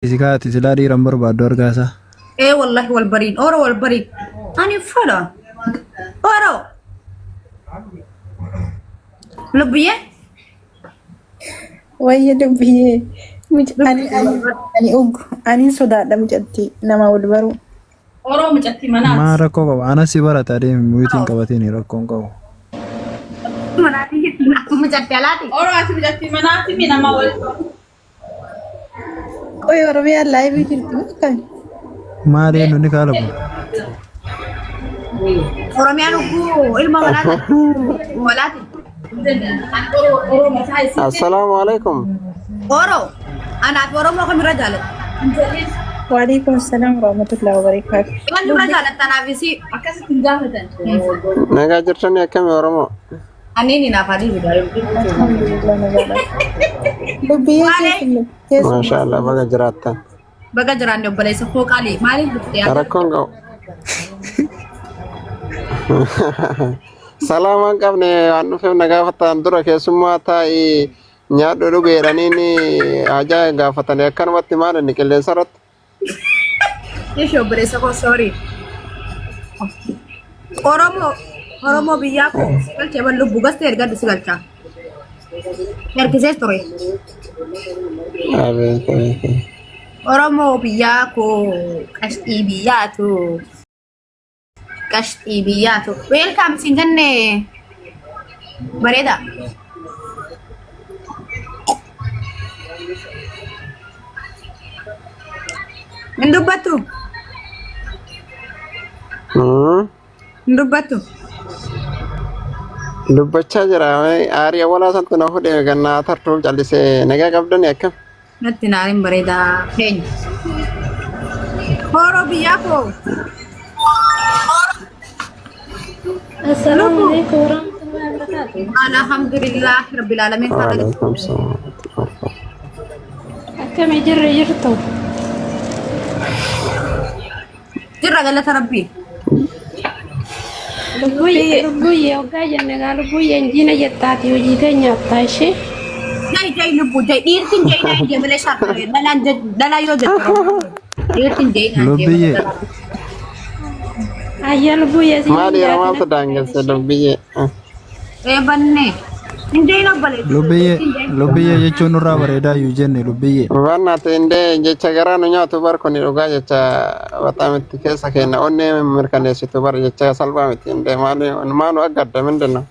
إذا تزلادي رمبر بعد أرجاسا. إيه والله والبريد أورو والبريد أنا فلا أورو لبيه ويا لبيه أنا أوج أنا صدق دم جدي نما والبرو أورو مجتي منات ما ركوب أنا سيبرة تادي ميتين كباتيني ركون كو. مناتي مجتي لاتي أورو أسي مجتي مناتي مين نما والبرو ويا ربي الله يبيك كان ما عليه إنه نكالب. Oromiyaanu ku ilma walaati السلام عليكم. oro anak oromo kami rajalat وعليكم السلام ورحمة الله وبركاته iman rajalat tanavisi akas tinggalatan نجا جرتني يا كم يورمو. anini nafadi الحمد لله نبارك لبيه كيف ما شاء الله بقى جراتا. baga jarande balai sa kokali mali butte ya أراكم جو. سلام قبني أنو فيم نجافة أندورا كيسموا تاي نيادو لو غيرانيني أجا غافة نيكان واتي مالا نيكلين سرط. yesho balai sa ko sorry oromo biyako kal ceban lu bugas terga disigalcha erkese story أبي oromo biyako kashti biyatu welcome singanne bareda ndubatu dubbachaa jira aariya walaa santu na fudhe gannaa tartuu callisee nagaa qabdan akkam natti naarin bareda keenya horo biyako السلام عليكم ورحمة الله وبركاته. alhamdulillah rabbil alamin waalaikum salaam كم جرتو jirra galata rabbi لبوي وقاجة نقال لبوي انجينا جتاتي وجيتين يبتاشي jay lubu jay dirtin jay na je bele shat dala yo je dirtin jay na Lubbiye. أيا لبوي يا maali سيدي ramaa sodaangesse dubbiyye banne jay no bale Lubbiye jechuun nurraa bareedaa yoo jenne lubbiye. Wannaati indee jecha garaa nu nyaatu bar kuni dhugaa jecha waxaamitti keessa kenna onnee mirkaneessitu bar jecha salphaa miti indee maanu akka adda mindinna.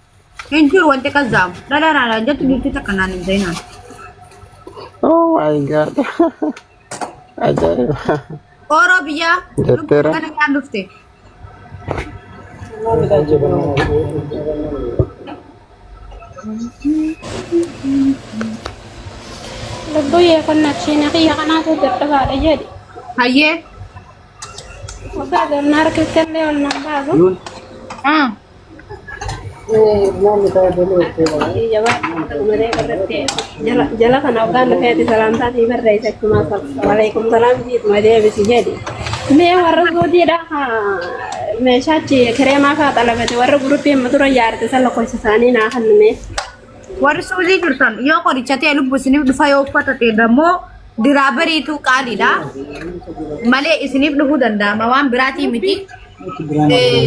injur wante kazam dala rara jatu dirti takanan jayna Oh my god. Ajaa'iba. oro biya Jetteera. kana kan dufte لبوي كنا تشينا خي قناة تدرب على جدي haye وبعد النار كتلي ولا بعده jala kana ugan da fayati salam ta ti barre ta kuma alaikum salam ji ma dai bi jadi me warra godi da ha me shachi krema ka talabati warra grupi matura yarte sala ko sani na hanne warri suuzi jirtan yoo qorichate lubbusiniif dhufa yoo uffatate dammoo diraabariitu qaaliidha malee isiniif dhufuu danda'ama waan biraatii miti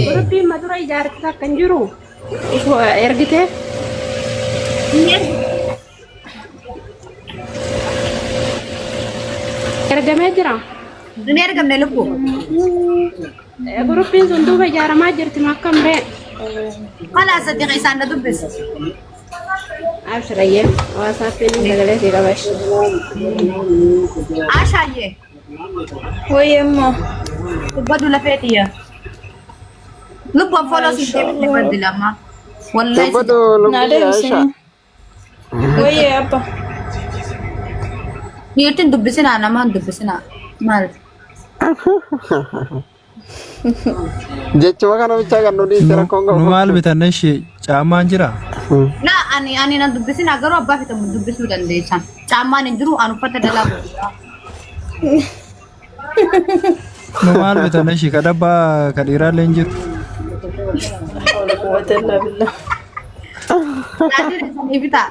grupi matura yarte kan jiru ergite ergamee jira ini ergamne lubbu grupiin sun duuba ijaaramaa jirti makkam ree malaa sadiqa isaan na dubbis abshirayye waasaappiin sagalee si qabash aashaayyee ويما dubbadu lafeetiyya lubbuan foloo siin deebitne baddilama wallahi Dubbadu lubbiyye Aisha. ويا أبا dhiirtiin dubbisinaa namaan dubbisinaa maal Jechuma kana bichaa kan nu dhiiste rakkoon Nu qabu. maal bitanne ishee caammaan jira. na ani nan dubbisinaa garuu abbaa fitamu dubbisuu dandeessan caammaan hin jiru an uffata dalaa godha Nu maal bitanne ishee kadhabbaa kadhiiraallee hin jiru. حول قوة إلا بالله Tadi di sana Evita.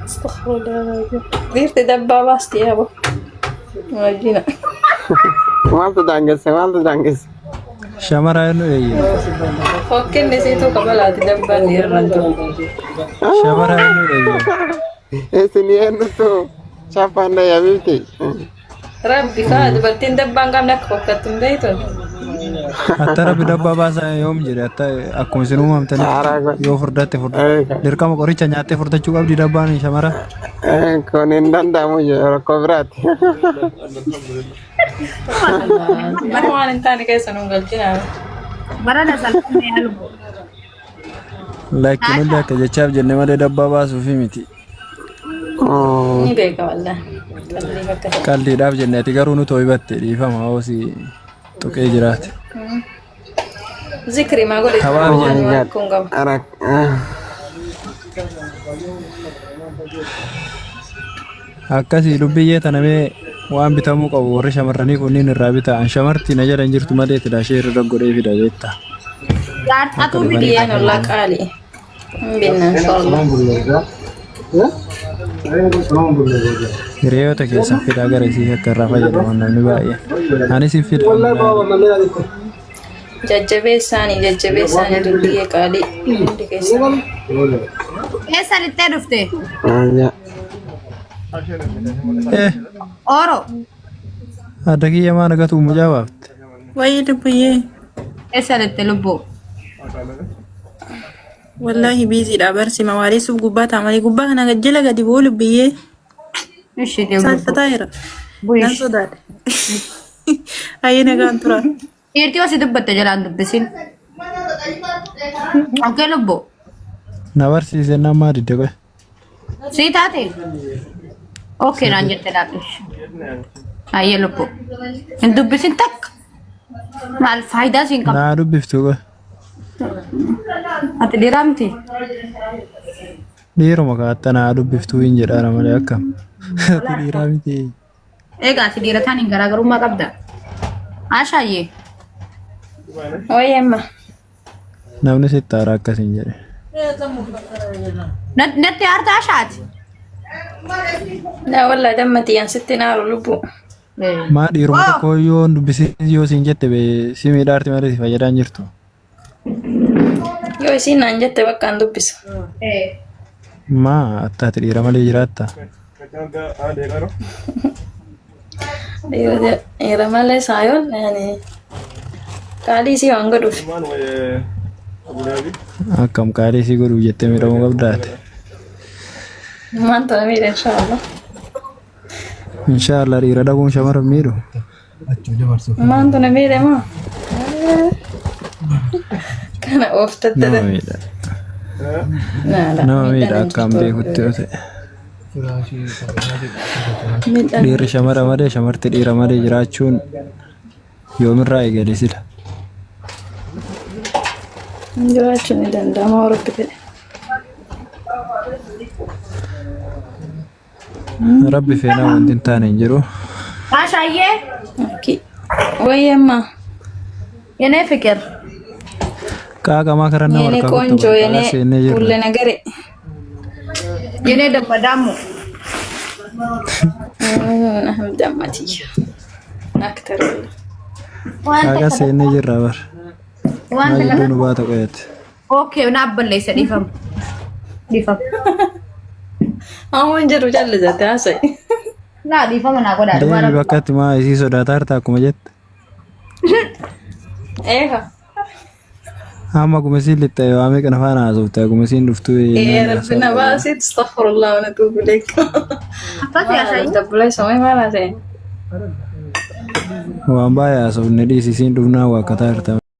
استغفر Dirti dabbaa baasti yaabo. Wajjina. Maaltu daangesse. Shamara enu eeyye. Fokkeen nisiituu qabalaati dabbaan dhiirrantu. Shamara enu eeyye. Isinii eenyutu chaappaandha yaabifti. Rabbi kaa dubartiin dabbaan qabne akka fokkattu hin beektu. Hatta rabbi dabbaa baasaa yoom jedhe hatta akkuma isin uumamtanii yoo furdatte dirqama qoricha nyaattee furdachuu qabdi dabbaan shamara. Kun hin danda'amu rakkoo biraati. Waan hin taane keessa nuun galchinaa. Barana salphina albu. Laakiin hundi akka jechaaf jenne malee dabbaa baasuufi miti. Ni beeka wallah. Qalliidhaaf jenne ati garuu nu too'ibatte dhiifama hoosii tuqee jiraate. Zikri maa godhe kun qaba. Akkasii dubbiyyee tanamee waan bitamuu qabu warri shamarranii kunniin irraa bitaan shamartii na jedhan jirtu malee itti daashee irra godhee fida jetta. Yaadatu Biyyaan ollaa qaali. Binnaan soorla. Hiriyoota keessan fidaa gara isii akka irraa fayyadaman namni baay'ee. Anis hin fida. Jajjabeessaanii dubbiyyee qaalii hundi keessan. Eessa littee dhufte? Oro. Adda kiyya maan agatu mucaa baafte. Wayii dubbiyyee. Eessa littee lubbuu? Wallahi biiziidha barsima waaleessuuf gubbaa taamalee gubbaa kana gajjala gadi bu'u lubbiyyee. Ishee deemu. Saalfataa jira. Nan sodaadha. Ayyee nagaan tura. Dhiirtii wasii dubbatte jalaan dubbisin. Okkee lubbuu. Na barsiise namaa didde qoy. Sii taate? Okkee naan jette dhaabbish. Ayyee lubbuu. Hin dubbisin takka. Maal faayidaa siin qaba? Naa dubbiftu qoy. Ati dhiiraa miti? Dhiiruma kaatta naa dubbiftuu hin jedhaana malee akkam. Ati dhiiraa miti. Egaa ati dhiira taaniin garaagarummaa qabda. Ashaayyee. Wayii amma. Namni sitti haara akkasiin jedhe. Natti aartaa ashaati? Naa wallahi dammati yaan sitti naaru lubbuu. Maa dhiiruma tokko yoo dubbisiin yoo siin jette si miidhaarti malee si fayyadaan jirtu. Yoo isiin naan jette bakka hin dubbisu. Maa attaati dhiira malee jiraatta. Dhiira malee saayoon qaalii isii waan godhuuf. Akkam qaalii si godhuuf jettee miidhamuu qabdaate. Maan tana miidha inshaallah. Inshaallah dhiira dhabuun shamara miidhu. Maan tana miidha moo? Kana ooftatte. Nama miidha. Nama miidha akkam beekutti yoo ta'e. Dhiirri shamara malee shamarti dhiira malee jiraachuun yoomirraa eegale sila. Jiraachuun ni danda'ama warra fedhe. Rabbi feenaa wanti hin taane hin jiru. Ashaayyee? Wayii amma. Yenee fikir. Qaaqamaa karannaa Yenee warqaa qoonjoo yenee fuullee nagare. Yenee dabbadaamu. Dammati. Aktarolla. Qaaqa seennee jirra bar. Waan Maa jidduu nu baata qoyate. Okkee naaf balleessa dhiifama. Dhiifama. Amoon jedhu jaallatatti haasa'i. Naa dhiifama naa godhaa. Deemi bakka itti maa isii sodaataa harta akkuma jette. Eega. Amma akkuma isiin lixxee waamee kana faana haasofte akkuma isiin dhuftuu. Rabbi na baasiit astaghfirullah wa natuubu ilayk. Akkasii ashaayyee. Dabbalaa samii maal haasa'e? Waan baay'ee haasofne dhiisi isiin dhufnaa waa akkataa hirtame.